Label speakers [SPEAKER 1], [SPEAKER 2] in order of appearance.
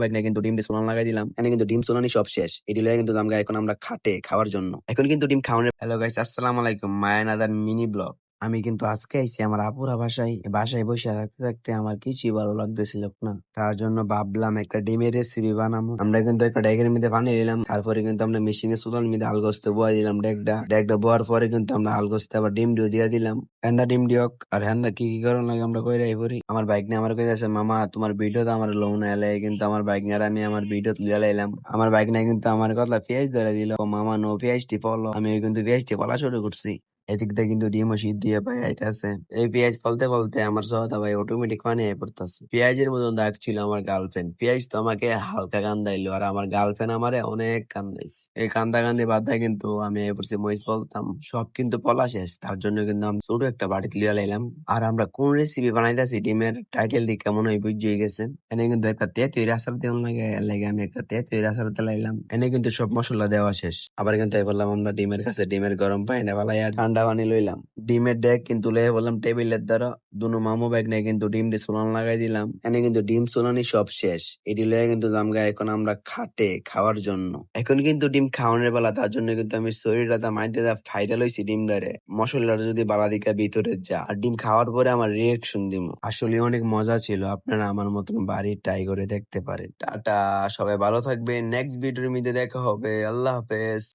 [SPEAKER 1] Bike না কিন্তু ডিম দিয়ে সোলান লাগাই দিলাম। এনে কিন্তু ডিম সোলানি সব শেষ। এটি লয়ে কিন্তু আমরা এখন খাটে খাওয়ার জন্য। এখন কিন্তু ডিম খাওয়ানোর হ্যালো গাইস, আসসালামু আলাইকুম। মায়ানাদার মিনি ব্লগ। আমি কিন্তু আজকে আইছি আমার আপুরা বাসায় বসে থাকতে থাকতে আমার কিছুই ভালো লাগতেছিল না। তার জন্য ভাবলাম একটা ডিমের রেসিপি বানাবো। আমরা কিন্তু একটা ডেগের মধ্যে পানি দিলাম, তারপরে কিন্তু আমরা মেশিনে চুলার মধ্যে আলগোস্তে বয়া দিলাম। ডেকটা বোয়ার পরে কিন্তু আমরা আলগোস্তে আবার ডিম দিয়ে দিলাম। হেন্দা ডিম দিয়ক আর হেন্দা কি কি করণ লাগে আমরা কইরাই করি। আমার বাইক নিয়ে আমার কইতাছে, মামা তোমার ভিডিও তো আমার লোন এলে কিন্তু আমার বাইক নিয়ে আমি আমার ভিডিও তুলে লাইলাম। আমার বাইক নিয়ে কিন্তু আমার কথা পেঁয়াজ ধরে দিল, মামা নো পেঁয়াজটি ফলো। আমি কিন্তু পেঁয়াজটি ফলা শুরু করছি। এদিক দিয়ে কিন্তু ডিমও শীত দিয়ে পাই আইতাছে। এই পেঁয়াজ ফলতে ফলতে আমার সহতা ভাই অটোমেটিক পানি হয়ে পড়তাছে। পেঁয়াজের মতন দাগ ছিল আমার গার্লফ্রেন্ড। পেঁয়াজ তো আমাকে হালকা কান্দাইলো আর আমার গার্লফ্রেন্ড আমারে অনেক কান্দাইছে। এই কান্দি বাধ্য কিন্তু আমি এ পড়ছি মহিষ বলতাম সব কিন্তু পলা শেষ। তার জন্য কিন্তু আমি ছোট একটা বাড়ি লিয়া লাইলাম। আর আমরা কোন রেসিপি বানাইতেছি ডিমের টাইটেল দিয়ে কেমন হয় বুঝিয়ে গেছেন। এনে কিন্তু একটা তেঁতুল আচার দেওয়ার লাগে আমি একটা তেঁতুল আচার দিলাম। এনে কিন্তু সব মশলা দেওয়া শেষ। আবার কিন্তু বললাম আমরা ডিমের কাছে ডিমের গরম পানি না ফালাই আর ঠান্ডা পানি লইলাম। ডিমের ডেক কিন্তু লয়ে বললাম টেবিলের দ্বারা দুনো মামু ব্যাগ নিয়ে কিন্তু ডিম দিয়ে সোলান লাগাই দিলাম। এনে কিন্তু ডিম সোলানি সব শেষ। এটি লয়ে কিন্তু জামগা এখন আমরা খাটে খাওয়ার জন্য। এখন কিন্তু ডিম খাওয়ানোর বেলা, তার জন্য কিন্তু আমি শরীরটা মাইতে ফাইটা লইছি ডিম ধরে। মশলাটা যদি বালা দিকা ভিতরে যা আর ডিম খাওয়ার পরে আমার রিয়েকশন দিব। আসলে অনেক মজা ছিল। আপনারা আমার মতন বাড়ি ট্রাই করে দেখতে পারেন। টাটা, সবাই ভালো থাকবে। নেক্সট ভিডিওর মধ্যে দেখা হবে। আল্লাহ হাফেজ।